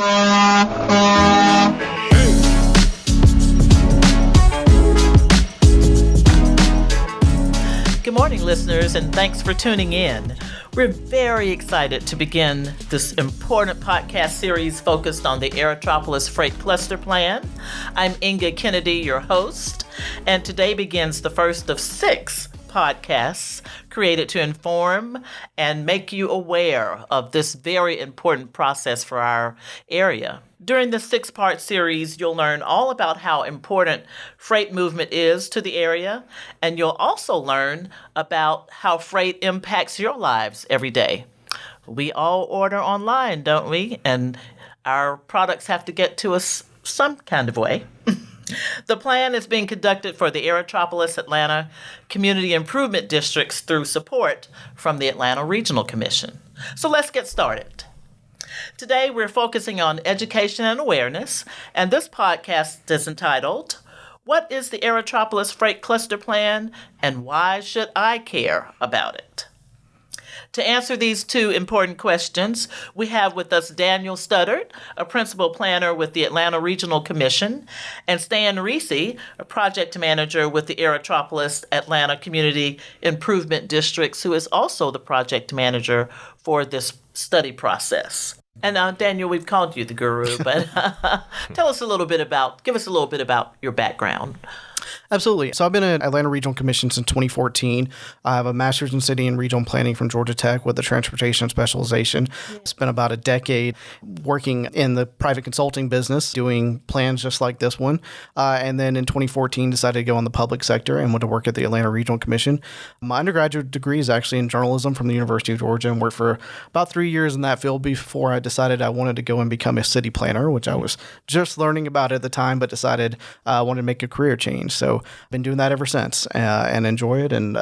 Good morning, listeners, and thanks for tuning in. We're very excited to begin this important podcast series focused on the Aerotropolis Freight Cluster Plan. I'm Inga Kennedy, your host, and today begins the first of 6 podcasts created to inform and make you aware of this very important process for our area. During this 6-part series, you'll learn all about how important freight movement is to the area, and you'll also learn about how freight impacts your lives every day. We all order online, don't we? And our products have to get to us some kind of way. The plan is being conducted for the Aerotropolis Atlanta Community Improvement Districts through support from the Atlanta Regional Commission. So let's get started. Today we're focusing on education and awareness, and this podcast is entitled, What is the Aerotropolis Freight Cluster Plan and Why Should I Care About It? To answer these 2 important questions, we have with us Daniel Studdard, a principal planner with the Atlanta Regional Commission, and Stan Reese, a project manager with the Aerotropolis Atlanta Community Improvement Districts, who is also the project manager for this study process. And Daniel, we've called you the guru, but give us a little bit about your background. Absolutely. So I've been at Atlanta Regional Commission since 2014. I have a master's in city and regional planning from Georgia Tech with a transportation specialization. Spent about a decade working in the private consulting business, doing plans just like this one. And then in 2014, decided to go in the public sector and went to work at the Atlanta Regional Commission. My undergraduate degree is actually in journalism from the University of Georgia, and worked for about 3 years in that field before I decided I wanted to go and become a city planner, which I was just learning about at the time, but decided I wanted to make a career change. So I've been doing that ever since and enjoy it. And,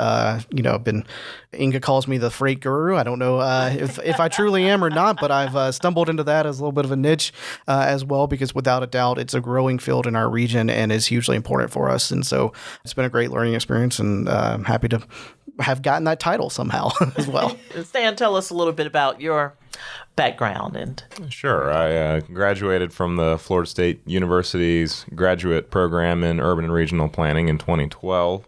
Inga calls me the freight guru. I don't know if I truly am or not, but I've stumbled into that as a little bit of a niche as well, because without a doubt, it's a growing field in our region and is hugely important for us. And so it's been a great learning experience, and I'm happy to have gotten that title somehow as well. Stan, tell us a little bit about your background. Sure. I graduated from the Florida State University's graduate program in urban and regional planning in 2012,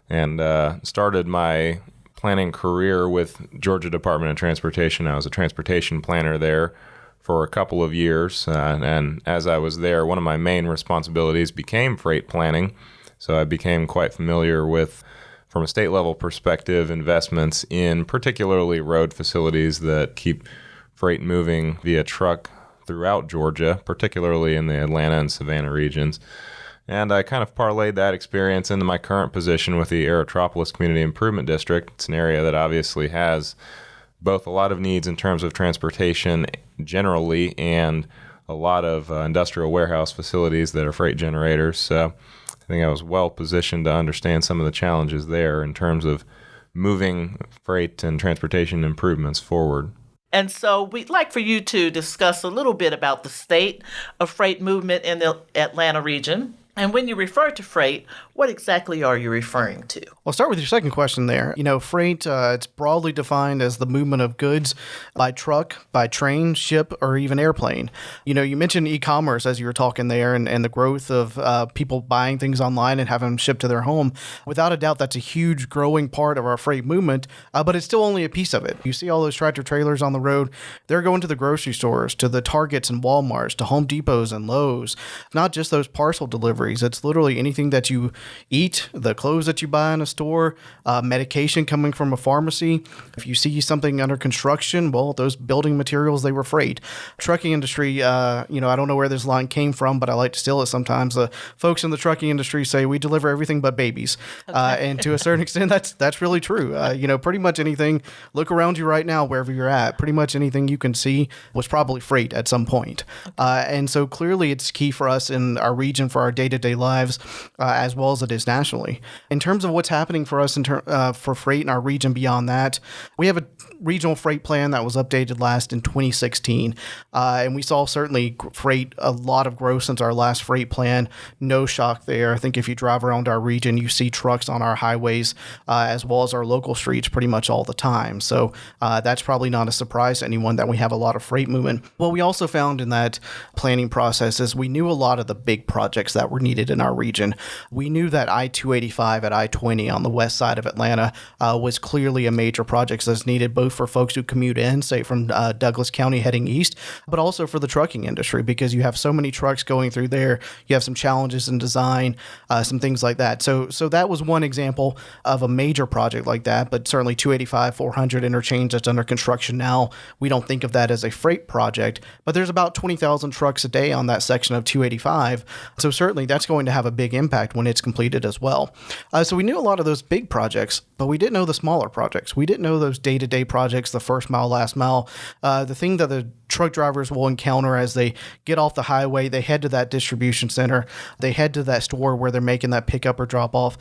and started my planning career with Georgia Department of Transportation. I was a transportation planner there for a couple of years, and as I was there, one of my main responsibilities became freight planning. So I became quite familiar with, from a state level perspective, investments in particularly road facilities that keep freight moving via truck throughout Georgia, particularly in the Atlanta and Savannah regions. And I kind of parlayed that experience into my current position with the Aerotropolis Community Improvement District. It's an area that obviously has both a lot of needs in terms of transportation generally and a lot of industrial warehouse facilities that are freight generators. So I think I was well positioned to understand some of the challenges there in terms of moving freight and transportation improvements forward. And so we'd like for you to discuss a little bit about the state of freight movement in the Atlanta region. And when you refer to freight, what exactly are you referring to? I'll start with your second question there. Freight, it's broadly defined as the movement of goods by truck, by train, ship, or even airplane. You mentioned e-commerce as you were talking there, and the growth of people buying things online and having them shipped to their home. Without a doubt, that's a huge growing part of our freight movement, but it's still only a piece of it. You see all those tractor trailers on the road, they're going to the grocery stores, to the Targets and Walmarts, to Home Depots and Lowe's, not just those parcel deliveries. It's literally anything that you eat, the clothes that you buy in a store, medication coming from a pharmacy. If you see something under construction, well, those building materials, they were freight. Trucking industry, I don't know where this line came from, but I like to steal it sometimes. The folks in the trucking industry say we deliver everything but babies. Okay. And to a certain extent, that's really true. Pretty much anything, look around you right now, wherever you're at, pretty much anything you can see was probably freight at some point. Okay. And so clearly it's key for us in our region for our day-to-day day-to-day lives, as well as it is nationally. In terms of what's happening for us for freight in our region beyond that, we have a regional freight plan that was updated last in 2016, and we saw certainly freight a lot of growth since our last freight plan. No shock there. I think if you drive around our region, you see trucks on our highways as well as our local streets pretty much all the time. So that's probably not a surprise to anyone that we have a lot of freight movement. What we also found in that planning process is we knew a lot of the big projects that were needed in our region. We knew that I-285 at I-20 on the west side of Atlanta was clearly a major project that's needed both for folks who commute in, say from Douglas County heading east, but also for the trucking industry because you have so many trucks going through there. You have some challenges in design, some things like that. So that was one example of a major project like that, but certainly 285, 400 interchange that's under construction now. We don't think of that as a freight project, but there's about 20,000 trucks a day on that section of 285. So certainly that's going to have a big impact when it's completed as well. So we knew a lot of those big projects, but we didn't know the smaller projects. We didn't know those day-to-day projects, the first mile, last mile, the thing that the truck drivers will encounter as they get off the highway, they head to that distribution center, they head to that store where they're making that pickup or drop off.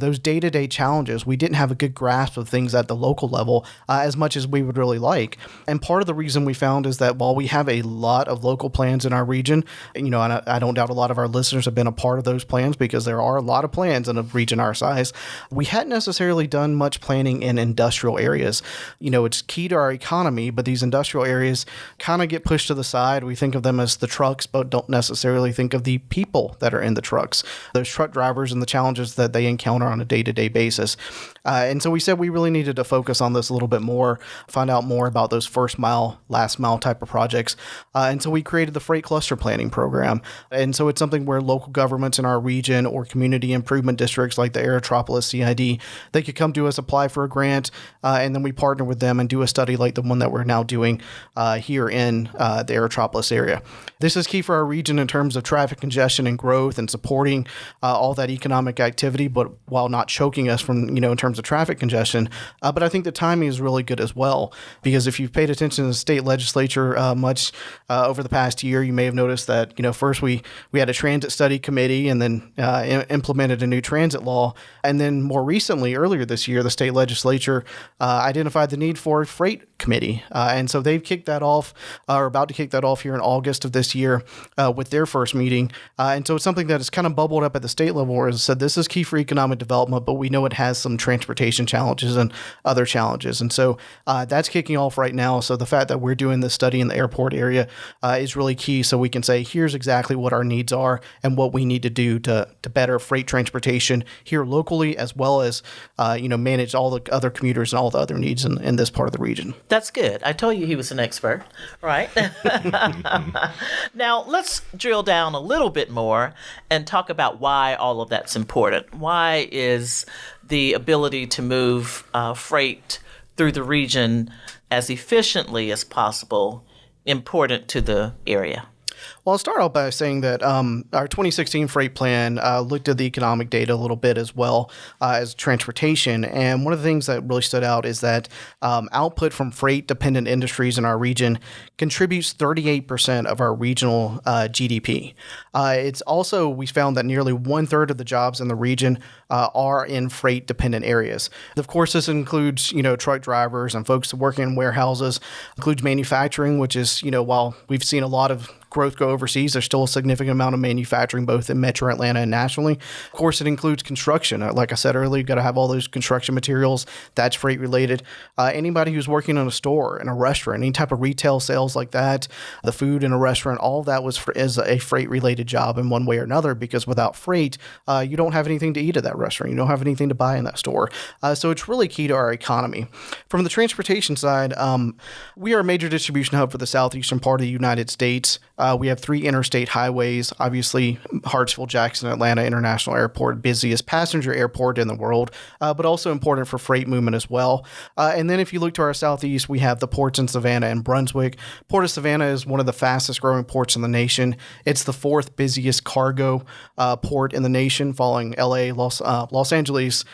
Those day-to-day challenges, we didn't have a good grasp of things at the local level as much as we would really like. And part of the reason we found is that while we have a lot of local plans in our region, and I don't doubt a lot of our listeners have been a part of those plans because there are a lot of plans in a region our size, we hadn't necessarily done much planning in industrial areas. It's key to our economy, but these industrial areas kind of get pushed to the side. We think of them as the trucks, but don't necessarily think of the people that are in the trucks, those truck drivers and the challenges that they encounter on a day-to-day basis. And so we said we really needed to focus on this a little bit more, find out more about those first mile, last mile type of projects. And so we created the Freight Cluster Planning Program. And so it's something where local governments in our region or community improvement districts like the Aerotropolis CID, they could come to us, apply for a grant, and then we partner with them and do a study like the one that we're now doing here in the Aerotropolis area. This is key for our region in terms of traffic congestion and growth and supporting all that economic activity, but while not choking us from, in terms of traffic congestion. But I think the timing is really good as well, because if you've paid attention to the state legislature much over the past year, you may have noticed that, first we had a transit study committee and then implemented a new transit law. And then more recently, earlier this year, the state legislature identified the need for a freight committee. And so they've kicked that off, or about to kick that off here in August of this year with their first meeting. And so it's something that has kind of bubbled up at the state level where it said this is key for economic development, but we know it has some transportation challenges and other challenges. And so that's kicking off right now. So the fact that we're doing this study in the airport area is really key, so we can say here's exactly what our needs are and what we need to do to better freight transportation here locally, as well as manage all the other commuters and all the other needs in this part of the region. That's good. I told you he was an expert, right? Now, let's drill down a little bit more and talk about why all of that's important. Why is the ability to move freight through the region as efficiently as possible important to the area? Well, I'll start out by saying that our 2016 freight plan looked at the economic data a little bit as well as transportation. And one of the things that really stood out is that output from freight-dependent industries in our region contributes 38% of our regional GDP. It's also, we found that nearly 1/3 of the jobs in the region are in freight-dependent areas. Of course, this includes, truck drivers and folks working in warehouses, includes manufacturing, which is, while we've seen a lot of growth go overseas, there's still a significant amount of manufacturing both in Metro Atlanta and nationally. Of course, it includes construction. Like I said earlier, you've got to have all those construction materials. That's freight related. Anybody who's working in a store, in a restaurant, any type of retail sales like that, the food in a restaurant, all of that is a freight related job in one way or another, because without freight, you don't have anything to eat at that restaurant. You don't have anything to buy in that store. So it's really key to our economy. From the transportation side, we are a major distribution hub for the southeastern part of the United States. We have 3 interstate highways, obviously Hartsville, Jackson, Atlanta International Airport, busiest passenger airport in the world, but also important for freight movement as well. And then if you look to our southeast, we have the ports in Savannah and Brunswick. Port of Savannah is one of the fastest growing ports in the nation. It's the 4th busiest cargo port in the nation, following LA, Los Angeles,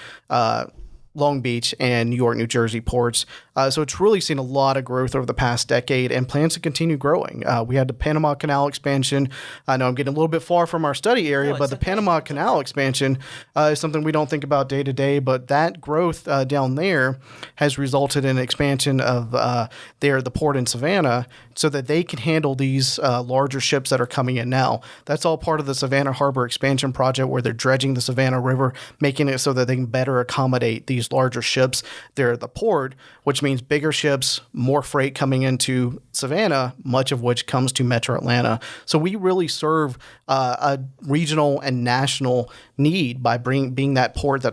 Long Beach, and New York, New Jersey ports. So it's really seen a lot of growth over the past decade and plans to continue growing. We had the Panama Canal expansion. I know I'm getting a little bit far from our study area, but the Panama Canal expansion is something we don't think about day to day, but that growth down there has resulted in an expansion of the port in Savannah so that they can handle these larger ships that are coming in now. That's all part of the Savannah Harbor expansion project where they're dredging the Savannah River, making it so that they can better accommodate these larger ships there at the port, which means bigger ships, more freight coming into Savannah, much of which comes to Metro Atlanta. So we really serve a regional and national need by being that port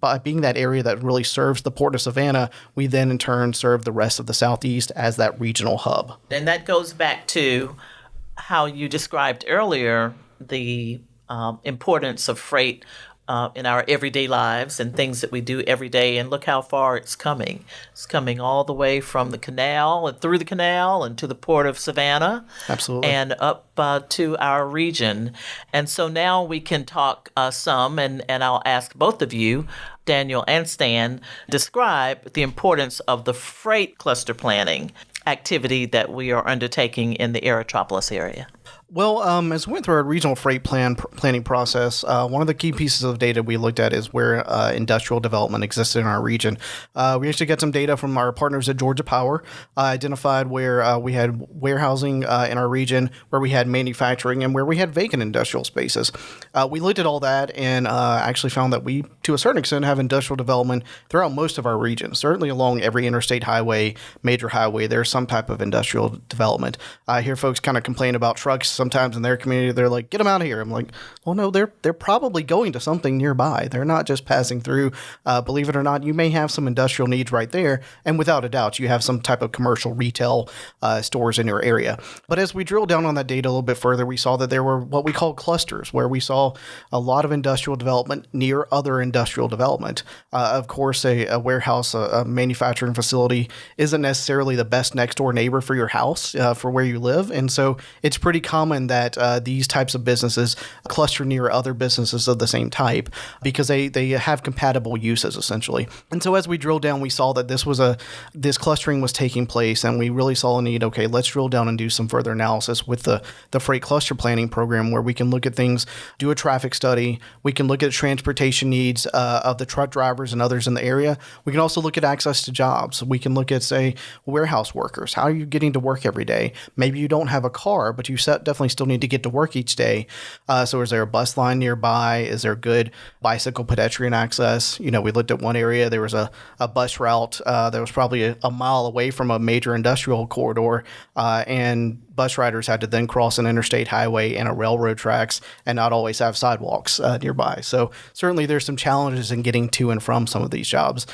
by being that area that really serves the port of Savannah. We then in turn serve the rest of the Southeast as that regional hub. And that goes back to how you described earlier the importance of freight in our everyday lives and things that we do every day. And look how far it's coming. It's coming all the way from the canal and through the canal and to the port of Savannah. Absolutely. And up to our region. And so now we can talk some, and I'll ask both of you, Daniel and Stan, describe the importance of the freight cluster planning activity that we are undertaking in the Aerotropolis area. Well, as we went through our regional freight planning process, one of the key pieces of data we looked at is where industrial development existed in our region. We actually got some data from our partners at Georgia Power, identified where we had warehousing in our region, where we had manufacturing, and where we had vacant industrial spaces. We looked at all that and actually found that we, to a certain extent, have industrial development throughout most of our region. Certainly along every interstate highway, major highway, there's some type of industrial development. I hear folks kind of complain about trucks sometimes in their community. They're like, get them out of here. I'm like, well, no, they're probably going to something nearby. They're not just passing through. Believe it or not, you may have some industrial needs right there. And without a doubt, you have some type of commercial retail stores in your area. But as we drilled down on that data a little bit further, we saw that there were what we call clusters, where we saw a lot of industrial development near other industrial development. Of course, a warehouse, a manufacturing facility isn't necessarily the best next door neighbor for your house, for where you live. And so it's pretty common that these types of businesses cluster near other businesses of the same type because they have compatible uses essentially. And so as we drilled down, we saw that this clustering was taking place, and we really saw a need. Okay, let's drill down and do some further analysis with the freight cluster planning program, where we can look at things, do a traffic study. We can look at transportation needs of the truck drivers and others in the area. We can also look at access to jobs. We can look at, say, warehouse workers. How are you getting to work every day? Maybe you don't have a car, but you definitely still need to get to work each day. So is there a bus line nearby? Is there good bicycle pedestrian access? We looked at one area. There was a bus route that was probably a mile away from a major industrial corridor, and bus riders had to then cross an interstate highway and a railroad tracks and not always have sidewalks nearby. So certainly there's some challenges in getting to and from some of these jobs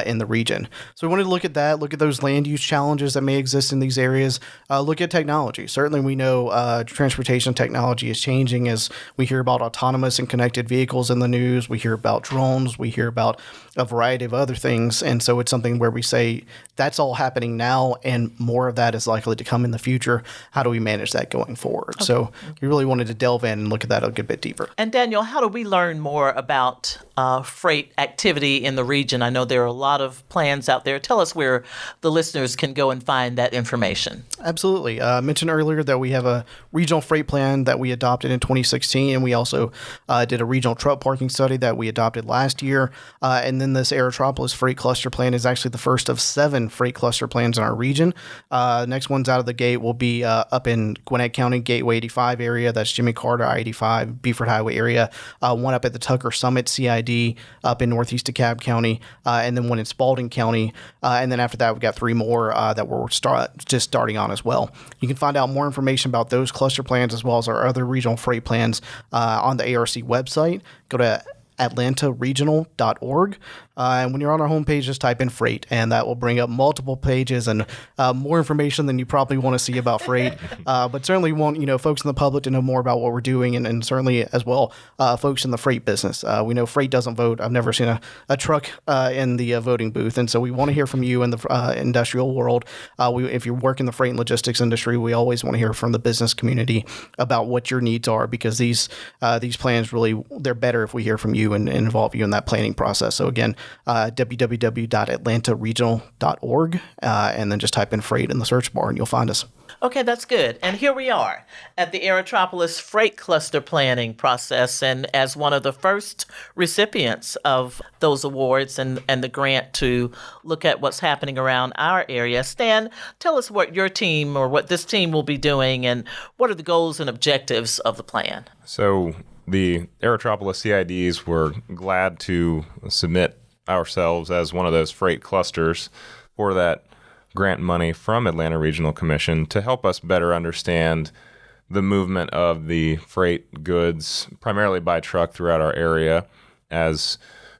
in the region. So we wanted to look at that, look at those land use challenges that may exist in these areas, look at technology. Certainly we know transportation technology is changing as we hear about autonomous and connected vehicles in the news. We hear about drones. We hear about a variety of other things. And so it's something where we say that's all happening now and more of that is likely to come in the future. How do we manage that going forward? Okay. So we really wanted to delve in and look at that a good bit deeper. And Daniel, how do we learn more about freight activity in the region? I know there are a lot of plans out there. Tell us where the listeners can go and find that information. Absolutely. I mentioned earlier that we have a regional freight plan that we adopted in 2016, and we also did a regional truck parking study that we adopted last year. And then this Aerotropolis freight cluster plan is actually the first of 7 freight cluster plans in our region. Next one's out of the gate will be up in Gwinnett County, Gateway 85 area. That's Jimmy Carter, I-85, Beaufort Highway area. One up at the Tucker Summit CID up in northeast DeKalb County, and then one in Spalding County. And then after that, we've got 3 more that we're just starting on as well. You can find out more information about those cluster plans as well as our other regional freight plans on the ARC website. Go to atlantaregional.org. And when you're on our homepage, just type in freight, and that will bring up multiple pages and more information than you probably want to see about freight. But certainly want folks in the public to know more about what we're doing, and certainly as well folks in the freight business. We know freight doesn't vote. I've never seen a truck in the voting booth, and so we want to hear from you in the industrial world. If you work in the freight and logistics industry, we always want to hear from the business community about what your needs are, because these plans really, they're better if we hear from you you and involve you in that planning process. So again, www.atlantaregional.org, and then just type in freight in the search bar and you'll find us. Okay, that's good. And here we are at the Aerotropolis Freight Cluster Planning process, and as one of the first recipients of those awards and the grant to look at what's happening around our area. Stan, tell us what your team or what this team will be doing and what are the goals and objectives of the plan? So the Aerotropolis CIDs were glad to submit ourselves as one of those freight clusters for that grant money from Atlanta Regional Commission to help us better understand the movement of the freight goods, primarily by truck throughout our area, as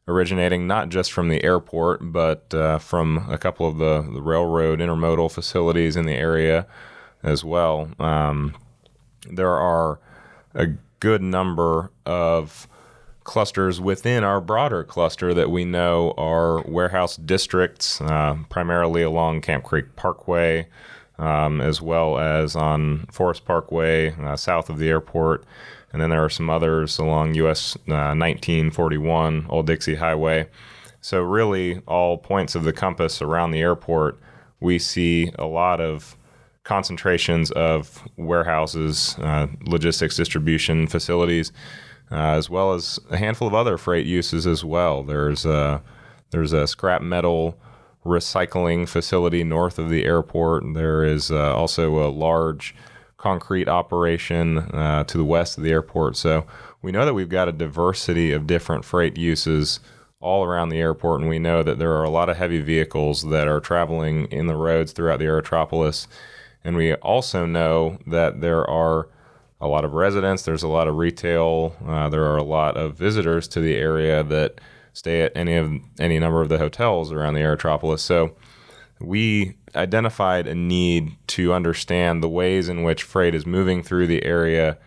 originating not just from the airport, but from a couple of the railroad intermodal facilities in the area as well. There are a good number of clusters within our broader cluster that we know are warehouse districts, primarily along Camp Creek Parkway, as well as on Forest Parkway, south of the airport. And then there are some others along US 1941, Old Dixie Highway. So really all points of the compass around the airport, we see a lot of concentrations of warehouses, logistics distribution facilities, as well as a handful of other freight uses as well. There's a scrap metal recycling facility north of the airport. There is also a large concrete operation to the west of the airport. So we know that we've got a diversity of different freight uses all around the airport, and we know that there are a lot of heavy vehicles that are traveling in the roads throughout the Aerotropolis. And we also know that there are a lot of residents, there's a lot of retail, there are a lot of visitors to the area that stay at any number of the hotels around the Aerotropolis. So we identified a need to understand the ways in which freight is moving through the area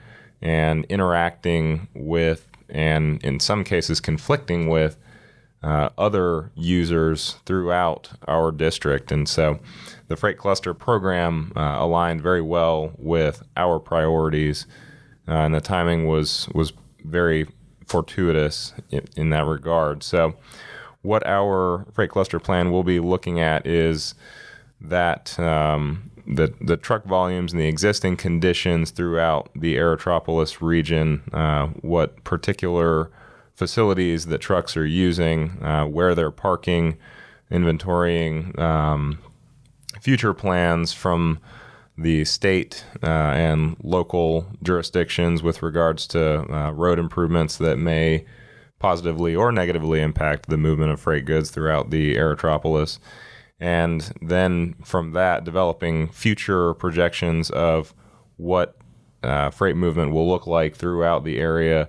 and interacting with, and in some cases conflicting with, other users throughout our district. And so the Freight Cluster program aligned very well with our priorities, and the timing was very fortuitous in that regard. So what our Freight Cluster plan will be looking at is that the truck volumes and the existing conditions throughout the Aerotropolis region, what particular facilities that trucks are using, where they're parking, inventorying, future plans from the state and local jurisdictions with regards to road improvements that may positively or negatively impact the movement of freight goods throughout the Aerotropolis. And then from that, developing future projections of what freight movement will look like throughout the area,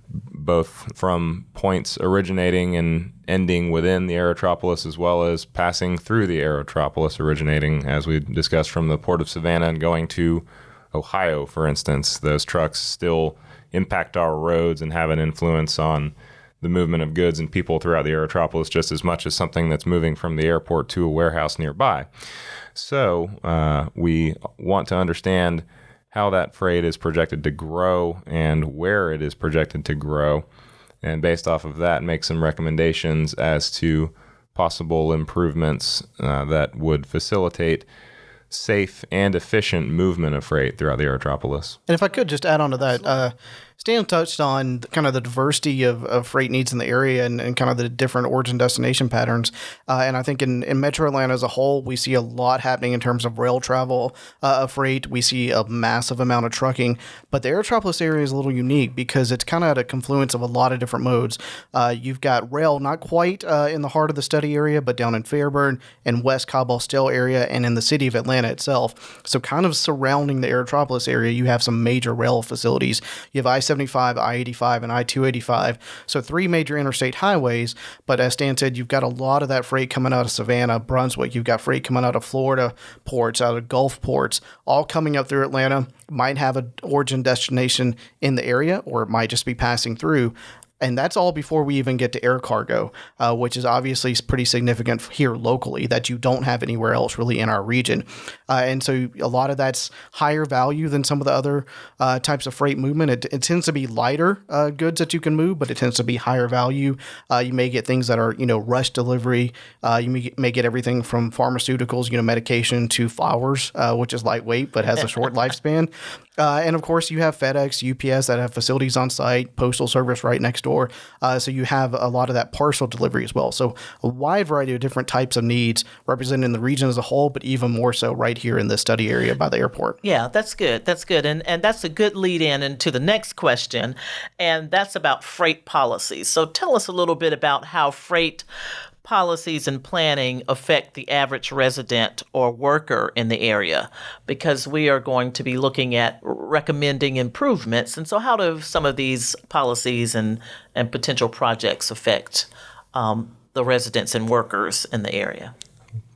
both from points originating and ending within the Aerotropolis, as well as passing through the Aerotropolis, originating, as we discussed, from the Port of Savannah and going to Ohio, for instance. Those trucks still impact our roads and have an influence on the movement of goods and people throughout the Aerotropolis just as much as something that's moving from the airport to a warehouse nearby. So we want to understand how that freight is projected to grow and where it is projected to grow, and based off of that, make some recommendations as to possible improvements that would facilitate safe and efficient movement of freight throughout the Aerotropolis. And if I could just add on to that, Stan touched on kind of the diversity of freight needs in the area and kind of the different origin destination patterns. And I think in Metro Atlanta as a whole, we see a lot happening in terms of rail travel of freight. We see a massive amount of trucking. But the Aerotropolis area is a little unique because it's kind of at a confluence of a lot of different modes. You've got rail, not quite in the heart of the study area, but down in Fairburn and West Cobble-Still area and in the city of Atlanta itself. So kind of surrounding the Aerotropolis area, you have some major rail facilities. You have I-75, I-85, and I-285. So 3 major interstate highways. But as Stan said, you've got a lot of that freight coming out of Savannah, Brunswick. You've got freight coming out of Florida ports, out of Gulf ports, all coming up through Atlanta. Might have an origin destination in the area, or it might just be passing through. And that's all before we even get to air cargo, which is obviously pretty significant here locally that you don't have anywhere else really in our region. And so a lot of that's higher value than some of the other types of freight movement. It tends to be lighter goods that you can move, but it tends to be higher value. You may get things that are, rush delivery. You may get everything from pharmaceuticals, medication to flowers, which is lightweight but has a short lifespan. And of course, you have FedEx, UPS that have facilities on site, Postal Service right next door. So you have a lot of that parcel delivery as well. So a wide variety of different types of needs represented in the region as a whole, but even more so right here in this study area by the airport. Yeah, that's good. That's good. And that's a good lead in into the next question, and that's about freight policies. So tell us a little bit about how freight policies and planning affect the average resident or worker in the area, because we are going to be looking at recommending improvements. And so how do some of these policies and potential projects affect the residents and workers in the area?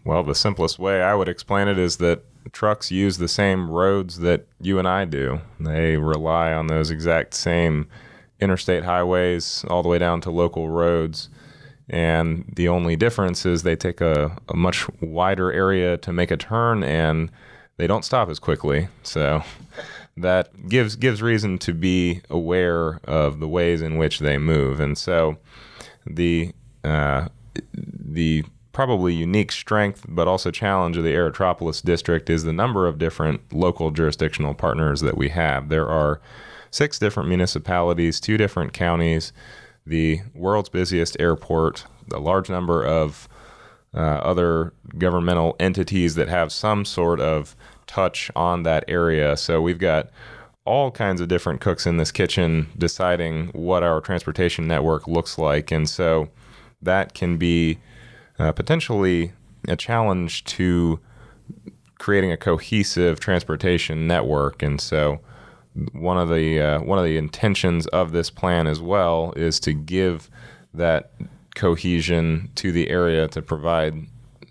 Well, the simplest way I would explain it is that trucks use the same roads that you and I do. They rely on those exact same interstate highways all the way down to local roads. And the only difference is they take a much wider area to make a turn, and they don't stop as quickly. So that gives reason to be aware of the ways in which they move. And so the probably unique strength, but also challenge of the Aerotropolis district is the number of different local jurisdictional partners that we have. There are 6 different municipalities, 2 different counties, the world's busiest airport, a large number of other governmental entities that have some sort of touch on that area. So we've got all kinds of different cooks in this kitchen deciding what our transportation network looks like. And so that can be potentially a challenge to creating a cohesive transportation network. And so one of the intentions of this plan as well is to give that cohesion to the area, to provide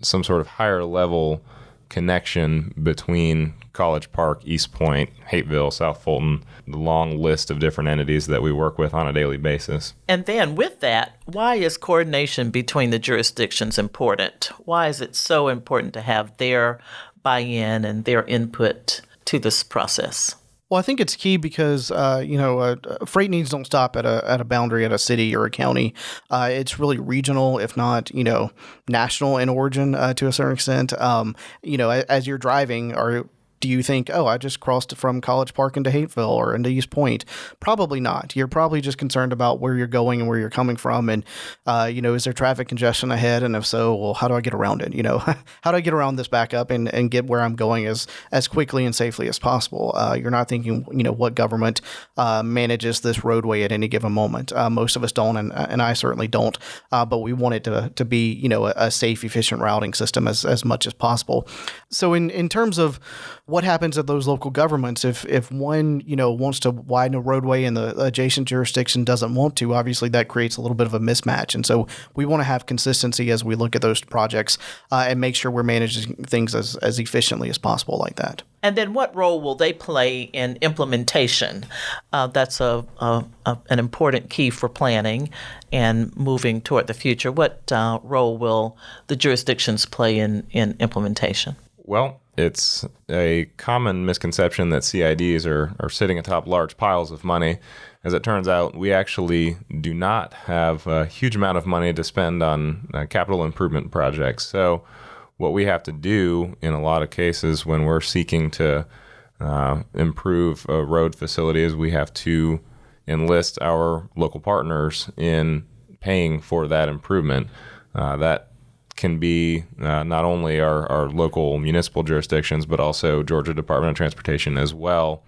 some sort of higher level connection between College Park, East Point, Hateville, South Fulton, the long list of different entities that we work with on a daily basis. And then with that, why is coordination between the jurisdictions important? Why is it so important to have their buy-in and their input to this process? Well, I think it's key because, freight needs don't stop at a boundary at a city or a county. It's really regional, if not, national in origin to a certain extent. As you're driving, do you think, I just crossed from College Park into Hateville or into East Point? Probably not. You're probably just concerned about where you're going and where you're coming from. And, is there traffic congestion ahead? And if so, well, how do I get around it? How do I get around this backup and get where I'm going as quickly and safely as possible? You're not thinking, what government manages this roadway at any given moment. Most of us don't, and I certainly don't. But we want it to be, a safe, efficient routing system as much as possible. So in terms of what happens at those local governments if one wants to widen a roadway and the adjacent jurisdiction doesn't want to? Obviously that creates a little bit of a mismatch, and so we want to have consistency as we look at those projects and make sure we're managing things as efficiently as possible like that. And then what role will they play in implementation? That's an important key for planning and moving toward the future. What role will the jurisdictions play in implementation? Well, it's a common misconception that CIDs are sitting atop large piles of money. As it turns out, we actually do not have a huge amount of money to spend on capital improvement projects. So what we have to do in a lot of cases when we're seeking to improve a road facility is we have to enlist our local partners in paying for that improvement. That can be not only our local municipal jurisdictions, but also Georgia Department of Transportation as well.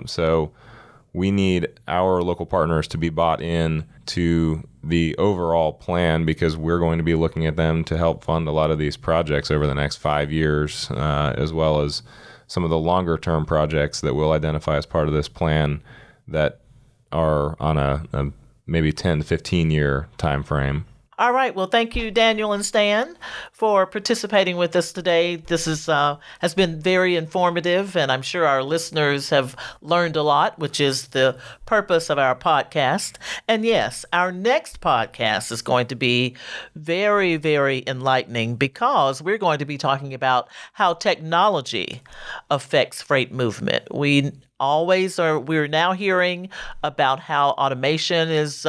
So we need our local partners to be bought in to the overall plan, because we're going to be looking at them to help fund a lot of these projects over the next 5 years, as well as some of the longer term projects that we'll identify as part of this plan that are on a maybe 10 to 15 year time frame. All right. Well, thank you, Daniel and Stan, for participating with us today. This has been very informative, and I'm sure our listeners have learned a lot, which is the purpose of our podcast. And yes, our next podcast is going to be very, very enlightening because we're going to be talking about how technology affects freight movement. We're now hearing about how automation is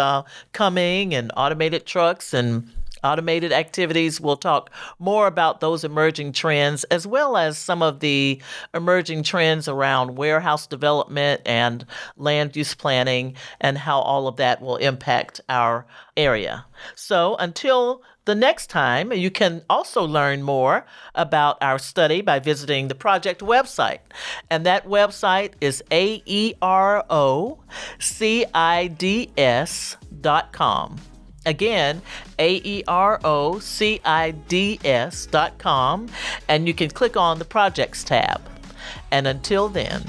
coming and automated trucks and automated activities. We'll talk more about those emerging trends as well as some of the emerging trends around warehouse development and land use planning and how all of that will impact our area. So until the next time, you can also learn more about our study by visiting the project website. And that website is aerocidS.com. Again, aerocidS.com. And you can click on the Projects tab. And until then...